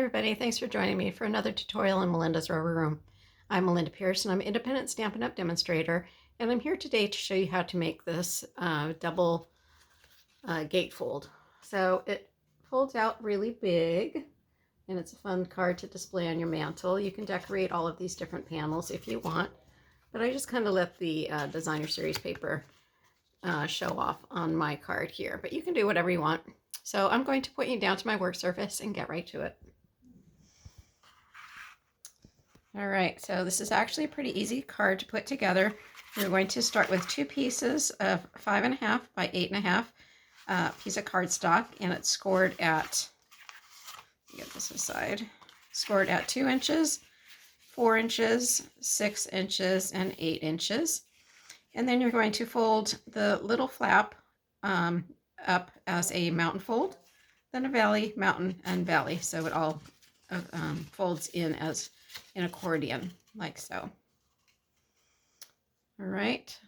everybody, thanks for joining me for another tutorial in Melinda's Rubber Room. I'm Melinda Pierce and I'm an independent Stampin' Up! Demonstrator, and I'm here today to show you how to make this double gatefold. So it folds out really big and it's a fun card to display on your mantle. You can decorate all of these different panels if you want, but I just kind of let the designer series paper show off on my card here, but you can do whatever you want. So I'm going to point you down to my work surface and get right to it. All right, so this is actually a pretty easy card to put together. You're going to start with two pieces of 5.5 by 8.5 piece of cardstock, and it's scored at, get this aside, scored at 2 inches, 4 inches, 6 inches, and 8 inches. And then you're going to fold the little flap up as a mountain fold, then a valley, mountain, and valley. So it all folds in as an accordion, like so. All right.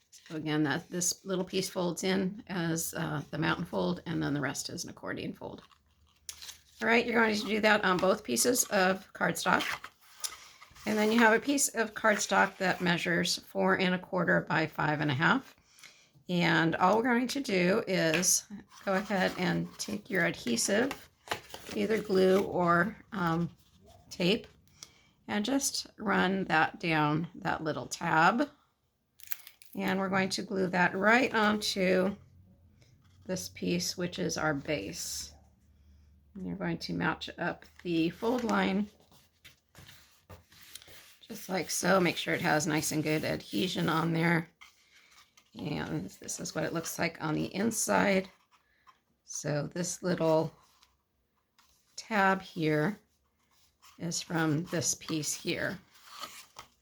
So again, this little piece folds in as the mountain fold, and then the rest is an accordion fold. All right, you're going to do that on both pieces of cardstock. And then you have a piece of cardstock that measures 4 1/4 by 5.5. And all we're going to do is go ahead and take your adhesive, either glue or tape, and just run that down that little tab. And we're going to glue that right onto this piece, which is our base. And you're going to match up the fold line just like so. Make sure it has nice and good adhesion on there. And this is what it looks like on the inside. So this little tab here is from this piece here.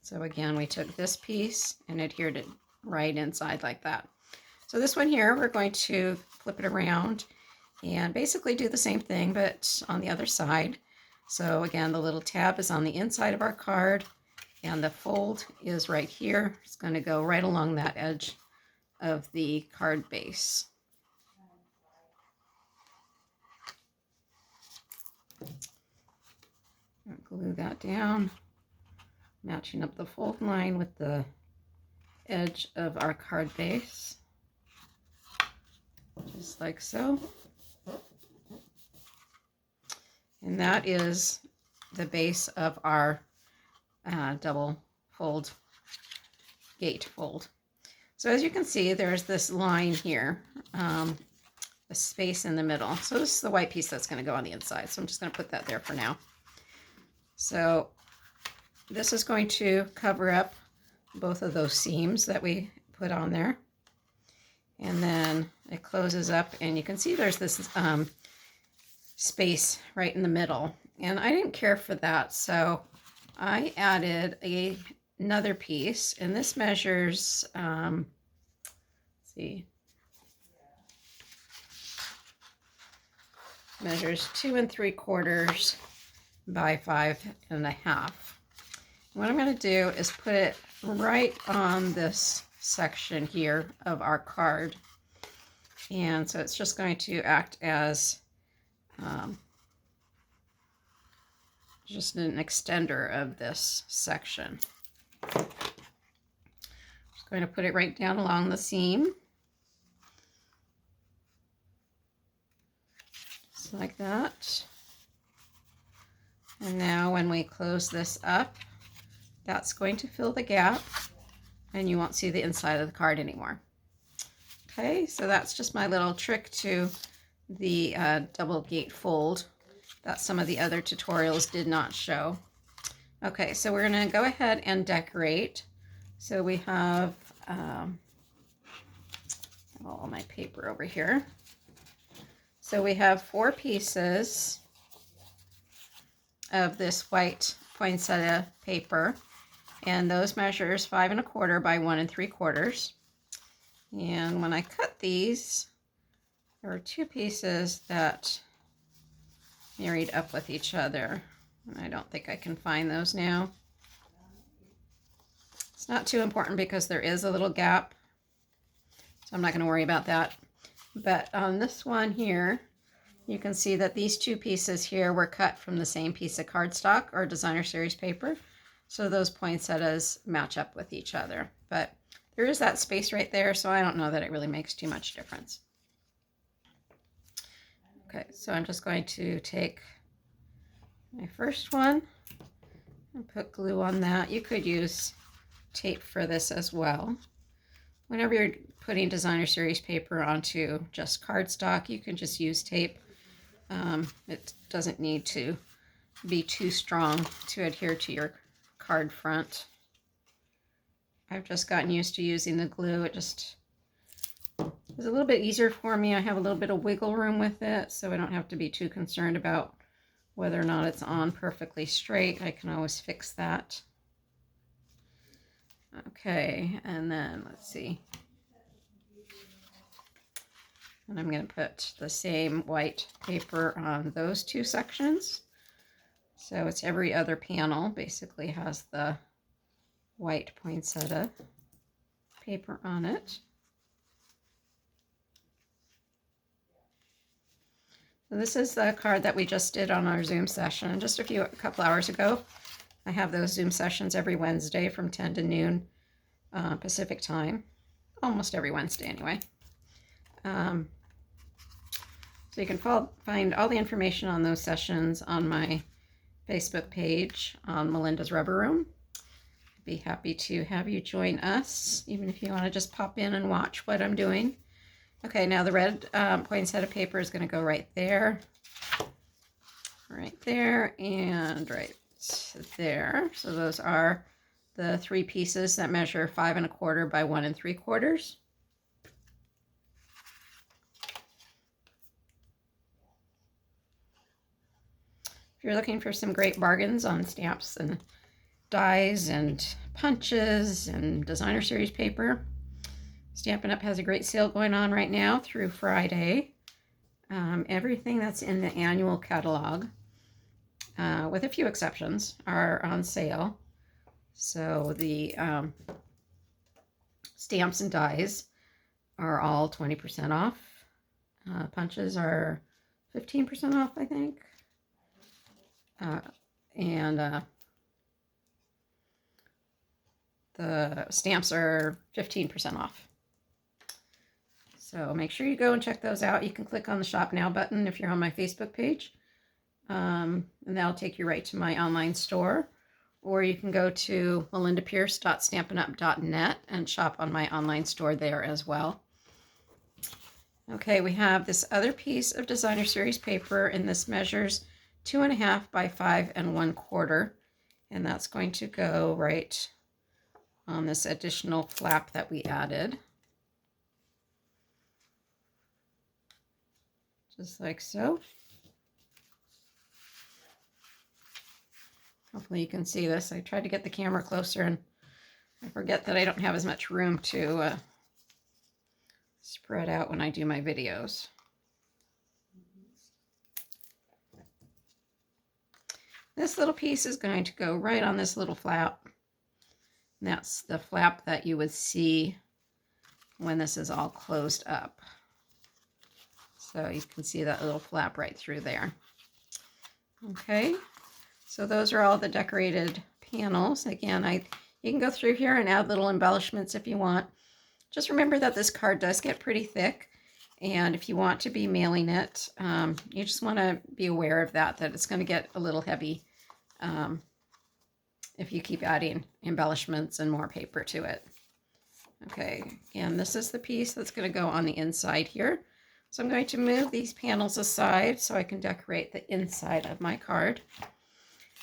So again, we took this piece and adhered it right inside like that. So this one here, we're going to flip it around and basically do the same thing, but on the other side. So again, the little tab is on the inside of our card, and the fold is right here. It's going to go right along that edge of the card base. Glue that down, matching up the fold line with the edge of our card base, just like so. And that is the base of our double fold gate fold. So as you can see, there's this line here, a space in the middle. So this is the white piece that's going to go on the inside. So I'm just going to put that there for now. So this is going to cover up both of those seams that we put on there. And then it closes up, and you can see there's this space right in the middle. And I didn't care for that, so I added another piece, and this measures, let's see, measures 2 3/4 by 5.5. What I'm going to do is put it right on this section here of our card, and so it's just going to act as just an extender of this section. Just going to put it right down along the seam, just like that. And now when we close this up, that's going to fill the gap, and you won't see the inside of the card anymore. Okay, so that's just my little trick to the double gate fold that some of the other tutorials did not show. Okay, so we're going to go ahead and decorate. So we have all my paper over here. So we have 4 pieces of this white poinsettia paper, and those measures 5 1/4 by 1 3/4. And when I cut these, there were 2 pieces that married up with each other, and I don't think I can find those now. It's not too important because there is a little gap, so I'm not going to worry about that. But on this one here, you can see that these two pieces here were cut from the same piece of cardstock or designer series paper. So those poinsettias match up with each other. But there is that space right there, so I don't know that it really makes too much difference. Okay, so I'm just going to take my first one and put glue on that. You could use tape for this as well. Whenever you're putting designer series paper onto just cardstock, you can just use tape. It doesn't need to be too strong to adhere to your card front. I've just gotten used to using the glue. It just is a little bit easier for me. I have a little bit of wiggle room with it, so I don't have to be too concerned about whether or not it's on perfectly straight. I can always fix that. Okay, and then let's see. And I'm going to put the same white paper on those two sections. So it's every other panel basically has the white poinsettia paper on it. So this is the card that we just did on our Zoom session just a couple hours ago. I have those Zoom sessions every Wednesday from 10 to noon Pacific time. Almost every Wednesday anyway. So you can find all the information on those sessions on my Facebook page on Melinda's Rubber Room. I'd be happy to have you join us, even if you want to just pop in and watch what I'm doing. Okay, now the red poinsettia paper is going to go right there, and right there. So those are the three pieces that measure 5 1/4 by 1 3/4. If you're looking for some great bargains on stamps and dies and punches and designer series paper, Stampin' Up! Has a great sale going on right now through Friday. Everything that's in the annual catalog, with a few exceptions, are on sale. So the stamps and dies are all 20% off. Punches are 15% off, I think. And the stamps are 15% off. So make sure you go and check those out. You can click on the Shop Now button if you're on my Facebook page. And that'll take you right to my online store. Or you can go to melindapierce.stampinup.net and shop on my online store there as well. Okay, we have this other piece of designer series paper, and this measures 2 1/2 by 5 1/4. And that's going to go right on this additional flap that we added. Just like so. Hopefully you can see this. I tried to get the camera closer and I forget that I don't have as much room to spread out when I do my videos. This little piece is going to go right on this little flap. And that's the flap that you would see when this is all closed up. So you can see that little flap right through there. Okay, so those are all the decorated panels. Again, you can go through here and add little embellishments if you want. Just remember that this card does get pretty thick, and if you want to be mailing it, you just want to be aware of that it's going to get a little heavy if you keep adding embellishments and more paper to it. Okay, and this is the piece that's going to go on the inside here. So I'm going to move these panels aside so I can decorate the inside of my card.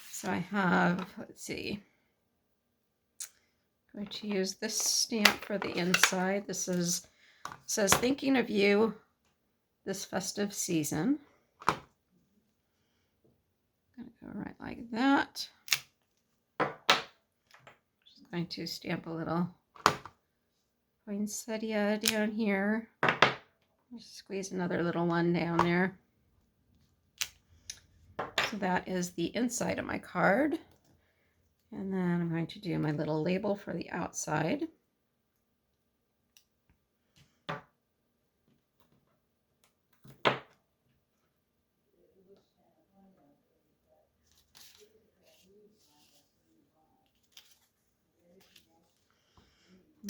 So I have, let's see, I'm going to use this stamp for the inside. This says thinking of you this festive season. I'm going to go right like that. Just going to stamp a little poinsettia down here. Just squeeze another little one down there. So that is the inside of my card. And then I'm going to do my little label for the outside.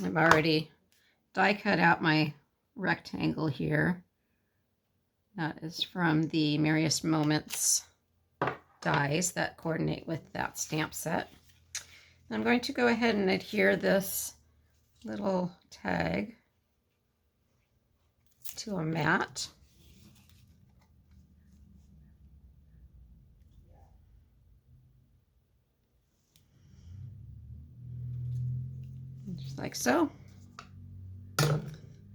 I've already die cut out my rectangle here. That is from the Merriest Moments dies that coordinate with that stamp set. I'm going to go ahead and adhere this little tag to a mat. Just like so.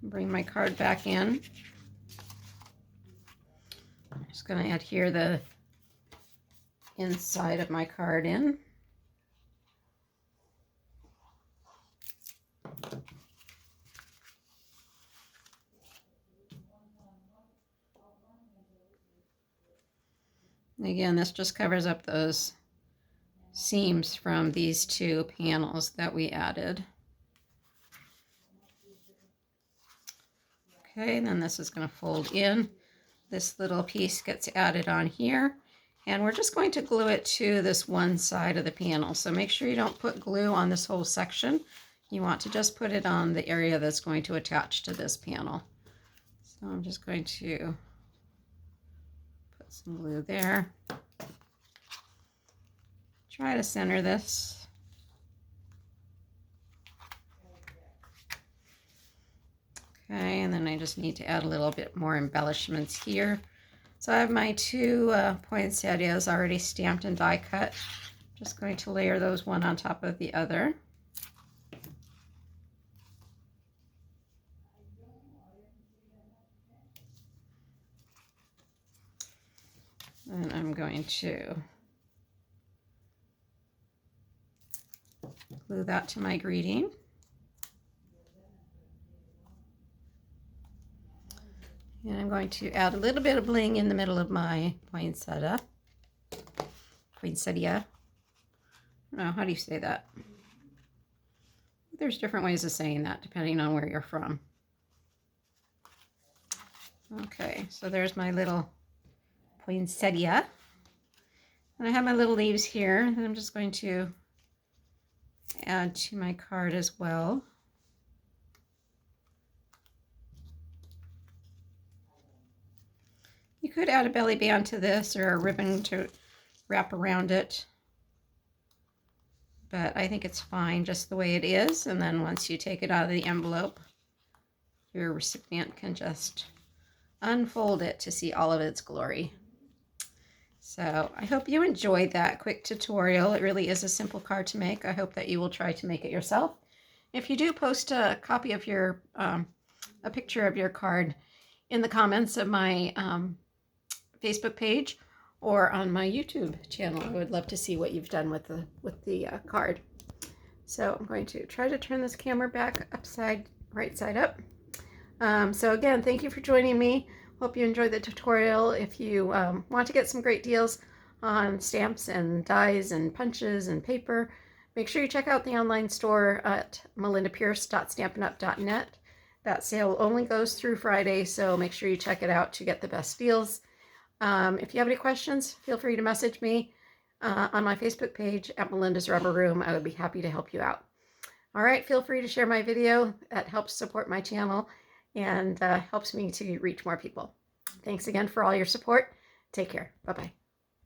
Bring my card back in. I'm just going to adhere the inside of my card in. And again, this just covers up those seams from these two panels that we added. Okay, and then this is going to fold in. This little piece gets added on here, and we're just going to glue it to this one side of the panel. So make sure you don't put glue on this whole section. You want to just put it on the area that's going to attach to this panel. So I'm just going to put some glue there. Try to center this. Okay, and then I just need to add a little bit more embellishments here. So I have my two poinsettias already stamped and die cut. Just going to layer those one on top of the other. And I'm going to glue that to my greeting. And I'm going to add a little bit of bling in the middle of my poinsettia. Poinsettia. I don't know, how do you say that? There's different ways of saying that depending on where you're from. Okay, so there's my little poinsettia. And I have my little leaves here that I'm just going to add to my card as well. You could add a belly band to this or a ribbon to wrap around it, but I think it's fine just the way it is. And then once you take it out of the envelope, your recipient can just unfold it to see all of its glory. So I hope you enjoyed that quick tutorial. It really is a simple card to make. I hope that you will try to make it yourself. If you do, post a copy of your, a picture of your card in the comments of my Facebook page or on my YouTube channel. I would love to see what you've done with the card. So I'm going to try to turn this camera back right side up. So again, thank you for joining me. Hope you enjoyed the tutorial. If you want to get some great deals on stamps and dies and punches and paper, make sure you check out the online store at melindapierce.stampinup.net. That sale only goes through Friday, so make sure you check it out to get the best deals. If you have any questions, feel free to message me on my Facebook page at Melinda's Rubber Room. I would be happy to help you out. All right, feel free to share my video. That helps support my channel and helps me to reach more people. Thanks again for all your support. Take care. Bye-bye.